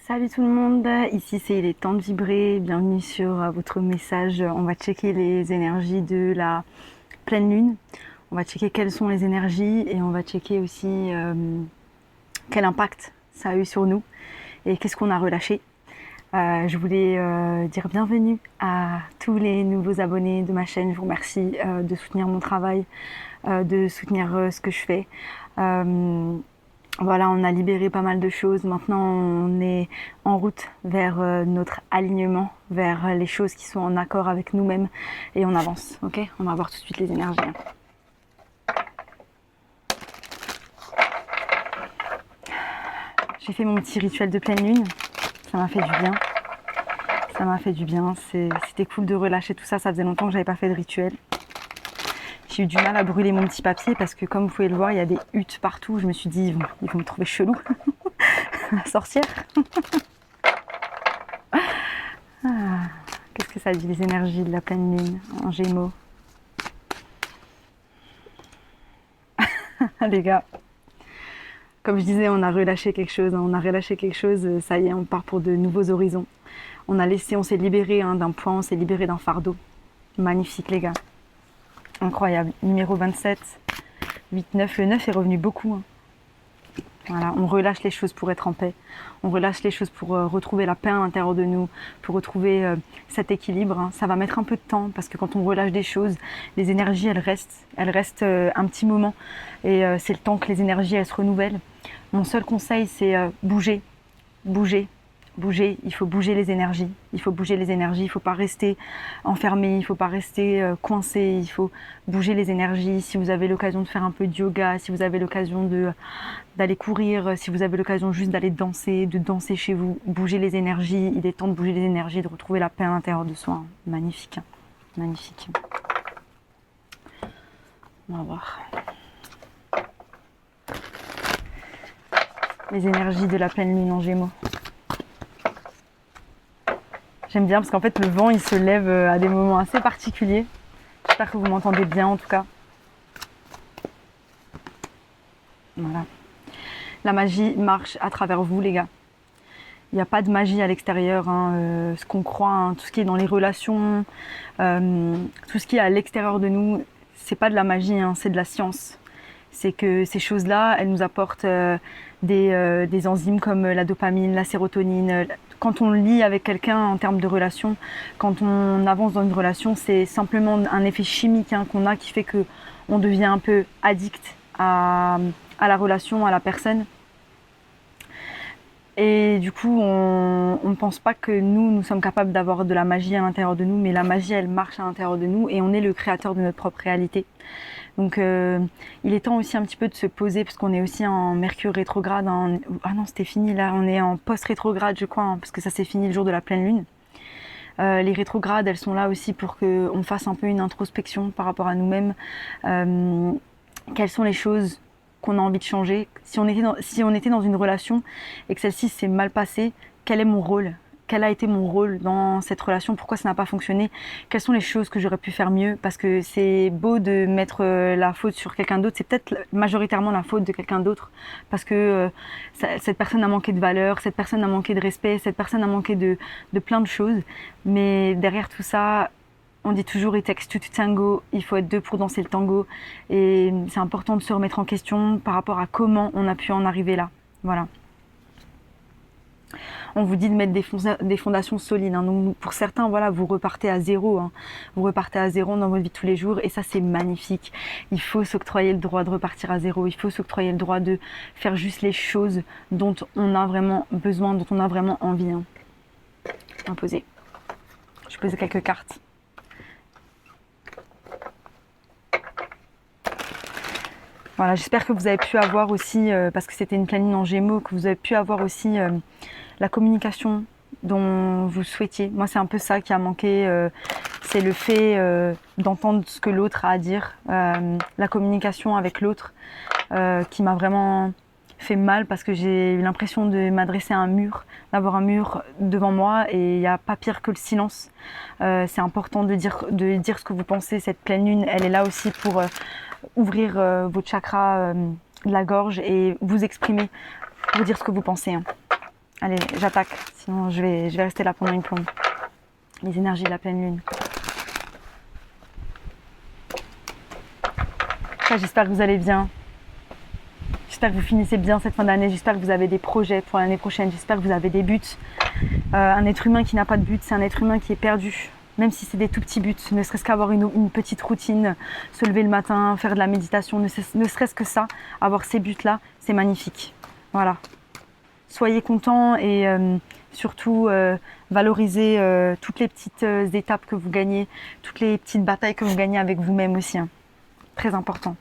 Salut tout le monde, ici c'est Il est temps de vibrer, bienvenue sur votre message. On va checker les énergies de la pleine lune, on va checker quelles sont les énergies et on va checker aussi quel impact ça a eu sur nous et qu'est-ce qu'on a relâché. Je voulais dire bienvenue à tous les nouveaux abonnés de ma chaîne, je vous remercie de soutenir mon travail, de soutenir ce que je fais. Voilà, on a libéré pas mal de choses. Maintenant, on est en route vers notre alignement, vers les choses qui sont en accord avec nous-mêmes et on avance. Ok, on va voir tout de suite les énergies. J'ai fait mon petit rituel de pleine lune. Ça m'a fait du bien. Ça m'a fait du bien. C'était cool de relâcher tout ça. Ça faisait longtemps que j'avais pas fait de rituel. J'ai eu du mal à brûler mon petit papier parce que comme vous pouvez le voir, il y a des huttes partout. Je me suis dit, ils vont me trouver chelou. La sorcière. Qu'est-ce que ça dit, les énergies de la pleine lune en Gémeaux? Les gars, comme je disais, on a relâché quelque chose. On a relâché quelque chose. Ça y est, on part pour de nouveaux horizons. On s'est libéré d'un point, on s'est libéré d'un fardeau. Magnifique, les gars. Incroyable. Numéro 27, 8, 9. Le 9 est revenu beaucoup. Voilà, on relâche les choses pour être en paix. On relâche les choses pour retrouver la paix à l'intérieur de nous, pour retrouver cet équilibre. Ça va mettre un peu de temps parce que quand on relâche des choses, les énergies, elles restent un petit moment. Et c'est le temps que les énergies, elles se renouvellent. Mon seul conseil, c'est bouger, bouger. Bouger, il faut bouger les énergies, il faut bouger les énergies, il ne faut pas rester enfermé, il ne faut pas rester coincé, il faut bouger les énergies. Si vous avez l'occasion de faire un peu de yoga, si vous avez l'occasion d'aller courir, si vous avez l'occasion juste d'aller danser, de danser chez vous, bouger les énergies, il est temps de bouger les énergies, de retrouver la paix à l'intérieur de soi. Magnifique, magnifique. On va voir. Les énergies de la pleine lune en Gémeaux. J'aime bien parce qu'en fait le vent il se lève à des moments assez particuliers. J'espère que vous m'entendez bien en tout cas. Voilà. La magie marche à travers vous les gars. Il n'y a pas de magie à l'extérieur. Ce qu'on croit, tout ce qui est dans les relations, tout ce qui est à l'extérieur de nous, c'est pas de la magie, c'est de la science. C'est que ces choses-là, elles nous apportent des enzymes comme la dopamine, la sérotonine. Quand on lie avec quelqu'un en termes de relation, quand on avance dans une relation, c'est simplement un effet chimique qu'on a qui fait que on devient un peu addict à la relation, à la personne. Et du coup, on ne pense pas que nous sommes capables d'avoir de la magie à l'intérieur de nous, mais la magie, elle marche à l'intérieur de nous et on est le créateur de notre propre réalité. Donc, il est temps aussi un petit peu de se poser parce qu'on est aussi en Mercure rétrograde. Ah non, c'était fini là, on est en post-rétrograde, je crois, parce que ça s'est fini le jour de la pleine lune. Les rétrogrades, elles sont là aussi pour qu'on fasse un peu une introspection par rapport à nous-mêmes. Quelles sont les choses qu'on a envie de changer? Si on était dans une relation et que celle-ci s'est mal passée, quel est mon rôle? Quel a été mon rôle dans cette relation? Pourquoi ça n'a pas fonctionné? Quelles sont les choses que j'aurais pu faire mieux? Parce que c'est beau de mettre la faute sur quelqu'un d'autre, c'est peut-être majoritairement la faute de quelqu'un d'autre parce que cette personne a manqué de valeur, cette personne a manqué de respect, cette personne a manqué de plein de choses. Mais derrière tout ça, on dit toujours it takes two to tango, il faut être deux pour danser le tango. Et c'est important de se remettre en question par rapport à comment on a pu en arriver là. Voilà. On vous dit de mettre des fondations solides. Donc pour certains, voilà, vous repartez à zéro. Vous repartez à zéro dans votre vie de tous les jours et ça, c'est magnifique. Il faut s'octroyer le droit de repartir à zéro. Il faut s'octroyer le droit de faire juste les choses dont on a vraiment besoin, dont on a vraiment envie. On va poser. Je vais poser quelques cartes. Voilà, j'espère que vous avez pu avoir aussi, parce que c'était une pleine lune en Gémeaux, que vous avez pu avoir aussi la communication dont vous souhaitiez. Moi, c'est un peu ça qui a manqué, c'est le fait d'entendre ce que l'autre a à dire, la communication avec l'autre qui m'a vraiment fait mal parce que j'ai eu l'impression de m'adresser à un mur, d'avoir un mur devant moi et il n'y a pas pire que le silence. C'est important de dire ce que vous pensez. Cette pleine lune, elle est là aussi pour ouvrir votre chakra de la gorge et vous exprimer, vous dire ce que vous pensez. Allez, j'attaque, sinon je vais rester là pendant une plombe. Les énergies de la pleine lune. J'espère que vous allez bien. J'espère que vous finissez bien cette fin d'année. J'espère que vous avez des projets pour l'année prochaine. J'espère que vous avez des buts. Un être humain qui n'a pas de but, c'est un être humain qui est perdu. Même si c'est des tout petits buts, ne serait-ce qu'avoir une petite routine, se lever le matin, faire de la méditation, ne serait-ce que ça, avoir ces buts-là, c'est magnifique. Voilà. Soyez contents et surtout valorisez toutes les petites étapes que vous gagnez, toutes les petites batailles que vous gagnez avec vous-même aussi. Hein. Très important.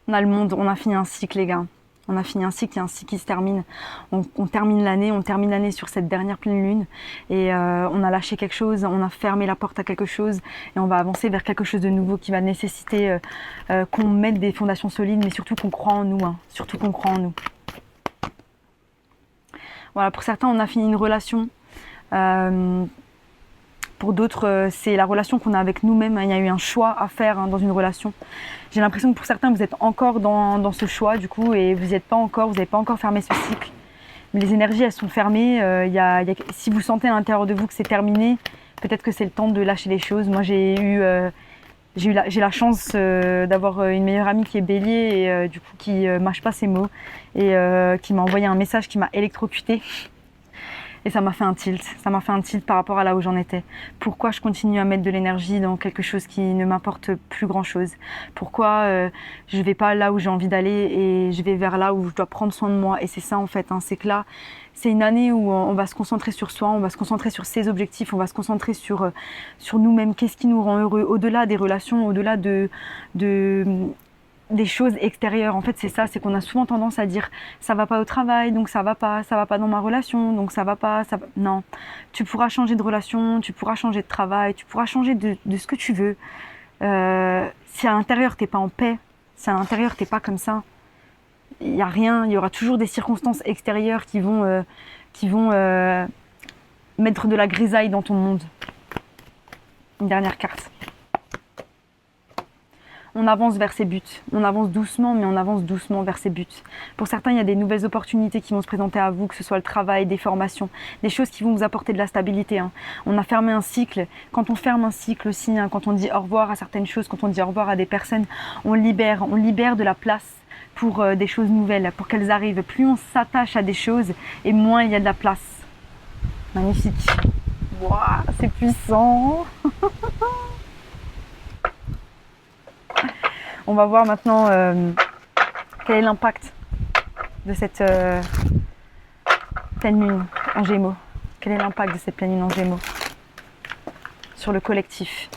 On a le monde, on a fini un cycle les gars. On a fini un cycle, il y a un cycle qui se termine. On termine l'année sur cette dernière pleine lune. Et on a lâché quelque chose, on a fermé la porte à quelque chose. Et on va avancer vers quelque chose de nouveau qui va nécessiter qu'on mette des fondations solides, mais surtout qu'on croit en nous. Hein. Surtout qu'on croit en nous. Voilà, pour certains, on a fini une relation. Pour d'autres, c'est la relation qu'on a avec nous-mêmes. Il y a eu un choix à faire dans une relation. J'ai l'impression que pour certains, vous êtes encore dans ce choix du coup et vous n'avez pas encore fermé ce cycle. Mais les énergies, elles sont fermées. Si vous sentez à l'intérieur de vous que c'est terminé, peut-être que c'est le temps de lâcher les choses. Moi, j'ai la chance d'avoir une meilleure amie qui est Bélier et du coup qui mâche pas ses mots et qui m'a envoyé un message qui m'a électrocutée. Et ça m'a fait un tilt par rapport à là où j'en étais. Pourquoi je continue à mettre de l'énergie dans quelque chose qui ne m'apporte plus grand chose? Pourquoi je vais pas là où j'ai envie d'aller et je vais vers là où je dois prendre soin de moi? Et c'est ça en fait, hein, c'est que là, c'est une année où on va se concentrer sur soi, on va se concentrer sur ses objectifs, on va se concentrer sur nous-mêmes, qu'est-ce qui nous rend heureux, au-delà des relations, au-delà des choses extérieures. En fait, c'est ça, c'est qu'on a souvent tendance à dire ça va pas au travail, donc ça va pas dans ma relation, donc ça va pas. Non, tu pourras changer de relation, tu pourras changer de travail, tu pourras changer de ce que tu veux. Si à l'intérieur t'es pas en paix, si à l'intérieur t'es pas comme ça, il y a rien, il y aura toujours des circonstances extérieures qui vont mettre de la grisaille dans ton monde. Une dernière carte. On avance vers ses buts. On avance doucement, mais on avance doucement vers ses buts. Pour certains, il y a des nouvelles opportunités qui vont se présenter à vous, que ce soit le travail, des formations, des choses qui vont vous apporter de la stabilité. Hein. On a fermé un cycle. Quand on ferme un cycle aussi, hein, quand on dit au revoir à certaines choses, quand on dit au revoir à des personnes, on libère de la place pour des choses nouvelles, pour qu'elles arrivent. Plus on s'attache à des choses, et moins il y a de la place. Magnifique. Waouh, c'est puissant. On va voir maintenant quel est l'impact de cette pleine lune en Gémeaux. Quel est l'impact de cette pleine lune en Gémeaux sur le collectif?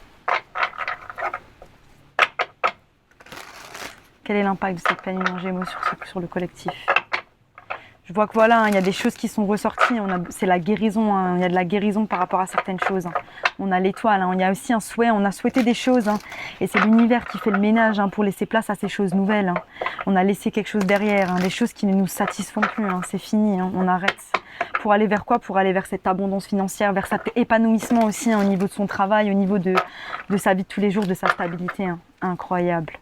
Quel est l'impact de cette pleine lune en Gémeaux sur le collectif? Je vois que voilà, il y a des choses qui sont ressorties, c'est la guérison, hein, il y a de la guérison par rapport à certaines choses. Hein. On a l'étoile, hein, il y a aussi un souhait, on a souhaité des choses, hein, et c'est l'univers qui fait le ménage hein, pour laisser place à ces choses nouvelles. Hein. On a laissé quelque chose derrière, hein, des choses qui ne nous satisfont plus, hein, c'est fini, hein, on arrête. Pour aller vers quoi? Pour aller vers cette abondance financière, vers cet épanouissement aussi hein, au niveau de son travail, au niveau de sa vie de tous les jours, de sa stabilité. Hein. Incroyable.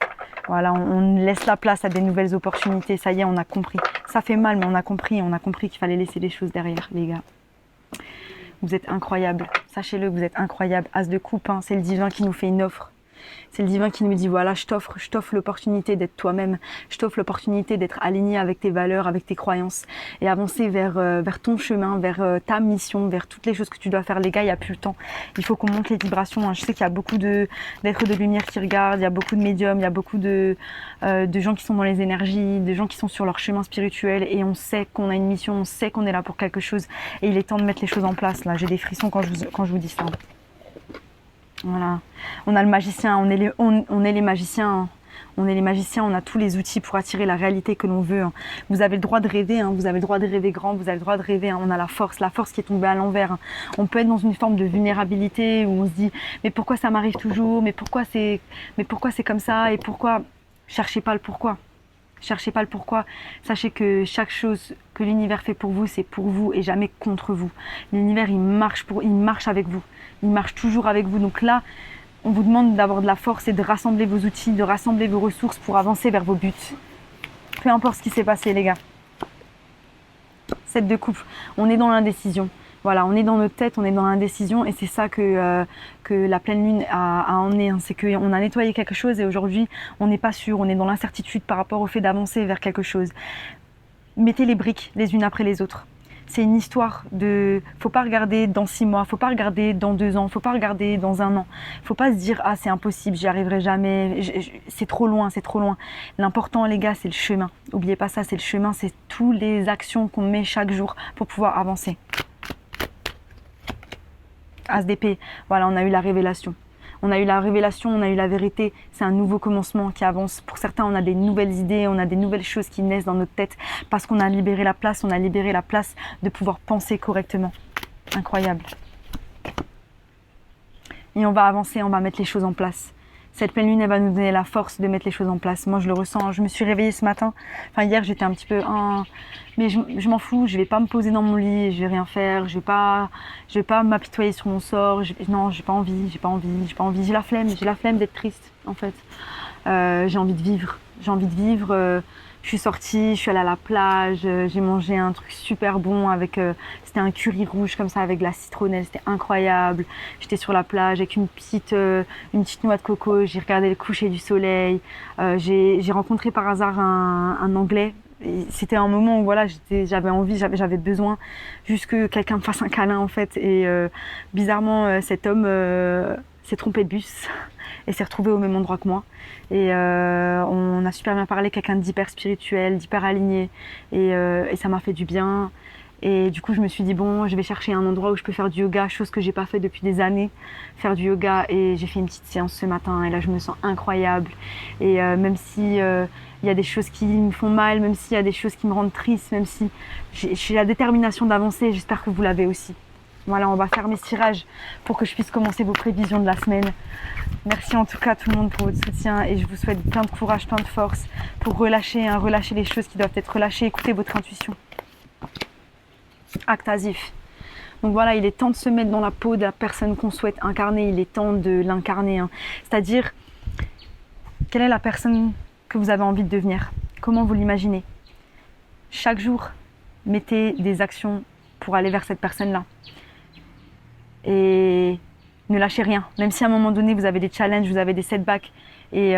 Voilà, on laisse la place à des nouvelles opportunités. Ça y est, on a compris. Ça fait mal, mais on a compris qu'il fallait laisser les choses derrière, les gars. Vous êtes incroyables. Sachez-le, vous êtes incroyables. As de coupe, hein, c'est le divin qui nous fait une offre. C'est le divin qui nous dit, voilà, je t'offre l'opportunité d'être toi-même. Je t'offre l'opportunité d'être aligné avec tes valeurs, avec tes croyances et avancer vers ton chemin, vers ta mission, vers toutes les choses que tu dois faire. Les gars, il n'y a plus le temps. Il faut qu'on monte les vibrations. Hein. Je sais qu'il y a beaucoup d'êtres de lumière qui regardent, il y a beaucoup de médiums, il y a beaucoup de gens qui sont dans les énergies, de gens qui sont sur leur chemin spirituel et on sait qu'on a une mission, on sait qu'on est là pour quelque chose et il est temps de mettre les choses en place. Là, j'ai des frissons quand je vous dis ça. Voilà, on a le magicien, on est les magiciens, hein. On est les magiciens, on a tous les outils pour attirer la réalité que l'on veut. Hein. Vous avez le droit de rêver, hein. Vous avez le droit de rêver grand, vous avez le droit de rêver. Hein. On a la force qui est tombée à l'envers. Hein. On peut être dans une forme de vulnérabilité où on se dit mais pourquoi ça m'arrive toujours, mais pourquoi c'est comme ça et pourquoi. Cherchez pas le pourquoi. Cherchez pas le pourquoi. Sachez que chaque chose que l'univers fait pour vous, c'est pour vous et jamais contre vous. L'univers, il marche avec vous. Il marche toujours avec vous. Donc là, on vous demande d'avoir de la force et de rassembler vos outils, de rassembler vos ressources pour avancer vers vos buts. Peu importe ce qui s'est passé, les gars. 7 de coupe, on est dans l'indécision. Voilà, on est dans notre tête, on est dans l'indécision et c'est ça que la pleine lune a emmené. Hein. C'est qu'on a nettoyé quelque chose et aujourd'hui, on n'est pas sûr, on est dans l'incertitude par rapport au fait d'avancer vers quelque chose. Mettez les briques les unes après les autres. C'est une histoire de... Faut pas regarder dans 6 mois, faut pas regarder dans 2 ans, faut pas regarder dans 1 an. Faut pas se dire, ah c'est impossible, j'y arriverai jamais, c'est trop loin, c'est trop loin. L'important les gars, c'est le chemin. N'oubliez pas ça, c'est le chemin, c'est toutes les actions qu'on met chaque jour pour pouvoir avancer. As d'épée, voilà, on a eu la révélation. On a eu la révélation, on a eu la vérité. C'est un nouveau commencement qui avance. Pour certains, on a des nouvelles idées, on a des nouvelles choses qui naissent dans notre tête parce qu'on a libéré la place, on a libéré la place de pouvoir penser correctement. Incroyable. Et on va avancer, on va mettre les choses en place. Cette pleine lune, elle va nous donner la force de mettre les choses en place. Moi, je le ressens. Je me suis réveillée ce matin. Enfin, hier, j'étais un petit peu... mais je m'en fous. Je vais pas me poser dans mon lit. Je vais rien faire. Je vais pas m'apitoyer sur mon sort. Non, j'ai pas envie. J'ai la flemme d'être triste, en fait. J'ai envie de vivre. Je suis sortie, je suis allée à la plage, j'ai mangé un truc super bon avec, c'était un curry rouge comme ça avec de la citronnelle, c'était incroyable. J'étais sur la plage avec une petite noix de coco, j'ai regardé le coucher du soleil. J'ai rencontré par hasard un Anglais. C'était un moment où voilà, j'avais envie, j'avais besoin juste que quelqu'un me fasse un câlin en fait. Et bizarrement, cet homme s'est trompé de bus et s'est retrouvé au même endroit que moi. Et on a super bien parlé, quelqu'un d'hyper spirituel, d'hyper aligné. Et ça m'a fait du bien. Et du coup, je me suis dit, bon, je vais chercher un endroit où je peux faire du yoga, chose que j'ai pas fait depuis des années, faire du yoga. Et j'ai fait une petite séance ce matin et là, je me sens incroyable. Et même si il y a des choses qui me font mal, même s'il y a des choses qui me rendent triste, même si j'ai la détermination d'avancer, j'espère que vous l'avez aussi. Voilà, on va fermer ce tirage pour que je puisse commencer vos prévisions de la semaine. Merci en tout cas tout le monde pour votre soutien et je vous souhaite plein de courage, plein de force pour relâcher les choses qui doivent être relâchées. Écoutez votre intuition. Acte asif. Donc voilà, il est temps de se mettre dans la peau de la personne qu'on souhaite incarner. Il est temps de l'incarner. Hein. C'est-à-dire, quelle est la personne que vous avez envie de devenir? Comment vous l'imaginez? Chaque jour, mettez des actions pour aller vers cette personne-là. Et ne lâchez rien. Même si à un moment donné, vous avez des challenges, vous avez des setbacks et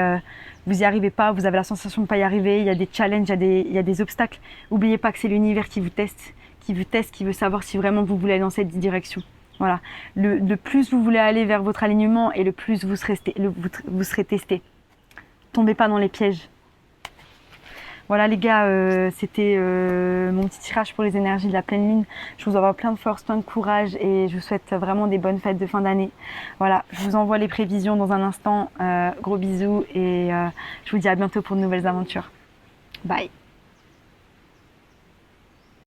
vous n'y arrivez pas, vous avez la sensation de ne pas y arriver, il y a des challenges, il y a des obstacles. N'oubliez pas que c'est l'univers qui vous teste, qui veut savoir si vraiment vous voulez aller dans cette direction. Voilà. Le plus vous voulez aller vers votre alignement et le plus vous serez testé. Tombez pas dans les pièges. Voilà les gars, c'était mon petit tirage pour les énergies de la pleine lune. Je vous envoie plein de force, plein de courage et je vous souhaite vraiment des bonnes fêtes de fin d'année. Voilà, je vous envoie les prévisions dans un instant. Gros bisous et je vous dis à bientôt pour de nouvelles aventures. Bye.